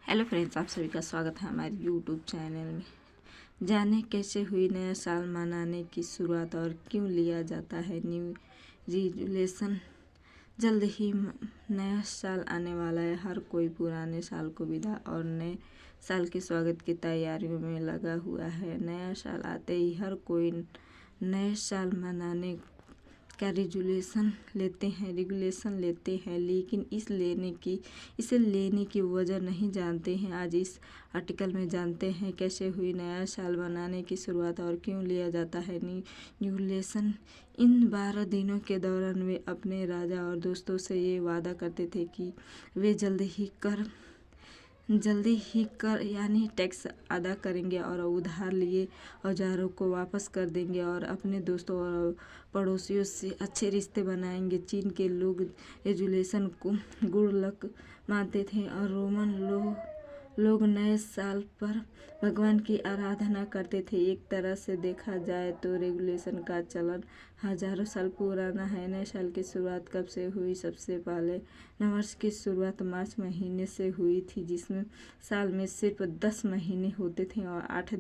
Hello friends, आप सभी का स्वागत है हमारे यूट्यूब चैनल में। जाने कैसे हुई नया साल मनाने की शुरुआत और क्यों लिया जाता है न्यू रिजोल्यूशन। जल्द ही नया साल आने वाला है। हर कोई पुराने साल को विदा और नए साल के स्वागत की तैयारियों में लगा हुआ है। नया साल आते ही हर कोई नए साल मनाने का रेगुलेशन लेते हैं, लेकिन इसे लेने की वजह नहीं जानते हैं। आज इस आर्टिकल में जानते हैं कैसे हुई नया साल मनाने की शुरुआत और क्यों लिया जाता है रेगुलेशन। इन 12 दिनों के दौरान वे अपने राजा और दोस्तों से ये वादा करते थे कि वे जल्दी ही कर यानी टैक्स अदा करेंगे और उधार लिए औजारों को वापस कर देंगे और अपने दोस्तों और पड़ोसियों से अच्छे रिश्ते बनाएंगे। चीन के लोग रेजुलेशन को गुड लक मानते थे और रोमन लोग नए साल पर भगवान की आराधना करते थे। एक तरह से देखा जाए तो रेगुलेशन का चलन हजारों साल पुराना है। नए साल की शुरुआत कब से हुई? सबसे पहले नववर्ष की शुरुआत मार्च महीने से हुई थी, जिसमें साल में सिर्फ 10 महीने होते थे और 8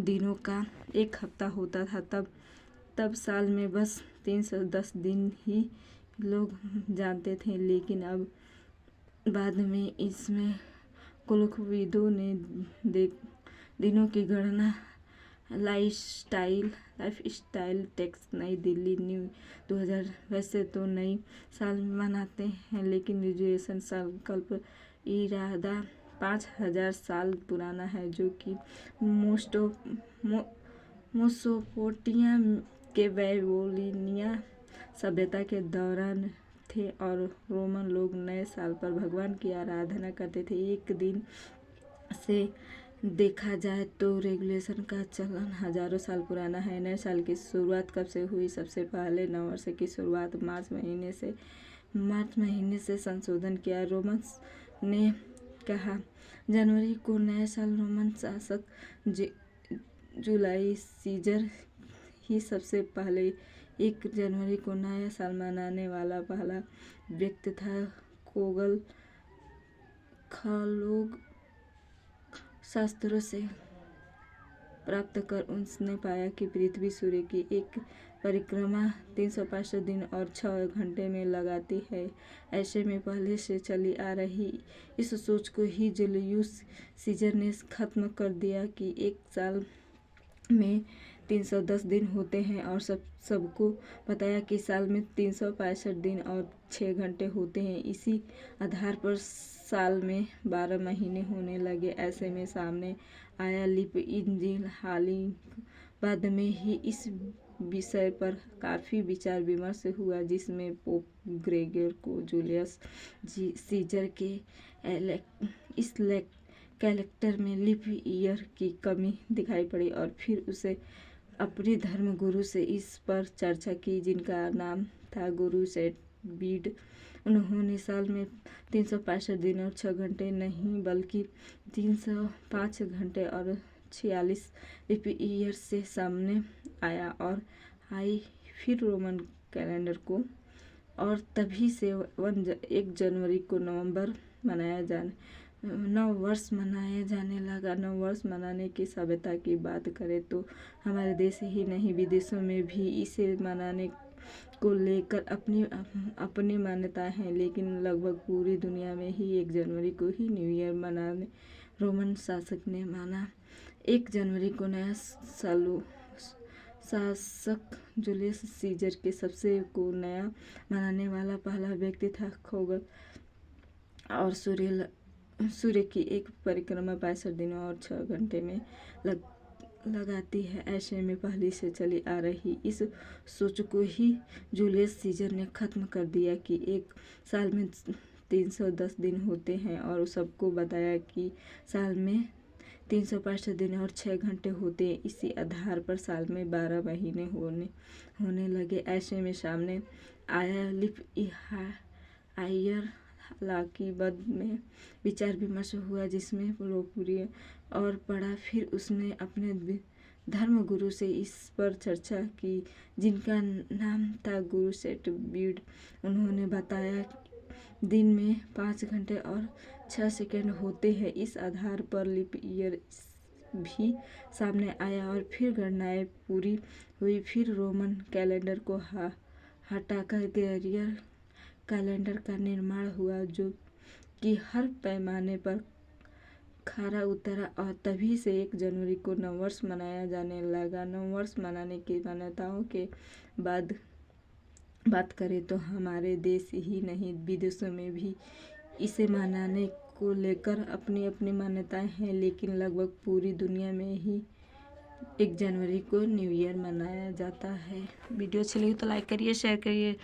दिनों का एक हफ्ता होता था। तब साल में बस 310 दिन ही लोग जानते थे, लेकिन अब बाद में इसमें कुलविदों ने दिनों की गणना लाइफस्टाइल टेक्स नई दिल्ली न्यू 2000 वैसे तो नई साल मनाते हैं, लेकिन रेजुलेशन संकल्प इरादा 5000 साल पुराना है, जो कि मेसोपोटामिया के बेबीलोनिया सभ्यता के दौरान थे और रोमन लोग नए साल पर भगवान की आराधना करते थे। एक दिन से देखा जाए तो रेगुलेशन का चलन हजारों साल पुराना है। नए साल की शुरुआत कब से हुई? सबसे पहले नववर्ष की शुरुआत मार्च महीने से संशोधन किया। रोमन्स ने कहा जनवरी को नया साल। रोमन शासक जुलाई सीजर ही सबसे पहले 1 जनवरी को नया साल मनाने वाला पहला व्यक्ति था। खगोल शास्त्रों से प्राप्त कर उसने पाया कि पृथ्वी सूर्य की एक परिक्रमा 365 दिन और 6 घंटे में लगाती है। ऐसे में पहले से चली आ रही इस सोच को ही जूलियस सीजर ने खत्म कर दिया कि एक साल में 310 दिन होते हैं और सबको बताया कि साल में 365 दिन और 6 घंटे होते हैं। इसी आधार पर साल में 12 महीने होने लगे। ऐसे में सामने आया लीप इंजिन। बाद में ही इस विषय पर काफ़ी विचार विमर्श हुआ, जिसमें पोप ग्रेगोर को जूलियस सीजर के इस कैलेंडर में लीप ईयर की कमी दिखाई पड़ी और फिर उसे अपने धर्म गुरु से इस पर चर्चा की, जिनका नाम था गुरु सेट बीड। उन्होंने साल में 365 दिन और 6 घंटे नहीं बल्कि 305 घंटे और 46 लीप ईयर से सामने आया और फिर रोमन कैलेंडर को और तभी से 1 जनवरी को नववर्ष मनाया जाने लगा। नववर्ष मनाने की सभ्यता की बात करें तो हमारे देश ही नहीं विदेशों में भी इसे मनाने को लेकर अपनी मान्यताएं हैं, लेकिन लगभग पूरी दुनिया में ही 1 जनवरी को ही न्यू ईयर मनाने रोमन शासक ने माना। 1 जनवरी को नया शासक जूलियस सीजर के सबसे को नया मनाने वाला पहला व्यक्ति था। खगोल और सूर्य की एक परिक्रमा 65 दिनों और 6 घंटे में लगाती है। ऐसे में पहले से चली आ रही इस सोच को ही जूलियस सीजर ने खत्म कर दिया कि एक साल में 310 दिन होते हैं और सबको बताया कि साल में 365 दिन और 6 घंटे होते हैं। इसी आधार पर साल में 12 महीने होने लगे। ऐसे में सामने आया लीप ईयर। हालांकि बाद में विचार विमर्श हुआ, जिसमें लोकप्रिय और पढ़ा। फिर उसने अपने धर्म गुरु से इस पर चर्चा की, जिनका नाम था गुरु सेट बीड। उन्होंने बताया दिन में 5 घंटे और 6 सेकंड होते हैं। इस आधार पर लीप ईयर भी सामने आया और फिर गणनाएं पूरी हुई। फिर रोमन कैलेंडर को हटाकर ग्रेगोरियन कैलेंडर का निर्माण हुआ, जो कि हर पैमाने पर खरा उतरा और तभी से 1 जनवरी को नववर्ष मनाया जाने लगा। नववर्ष मनाने की मान्यताओं के बात करें तो हमारे देश ही नहीं विदेशों में भी इसे मनाने को लेकर अपनी अपनी मान्यताएं हैं, लेकिन लगभग पूरी दुनिया में ही 1 जनवरी को न्यू ईयर मनाया जाता है। वीडियो अच्छी लगी तो लाइक करिए, शेयर करिए।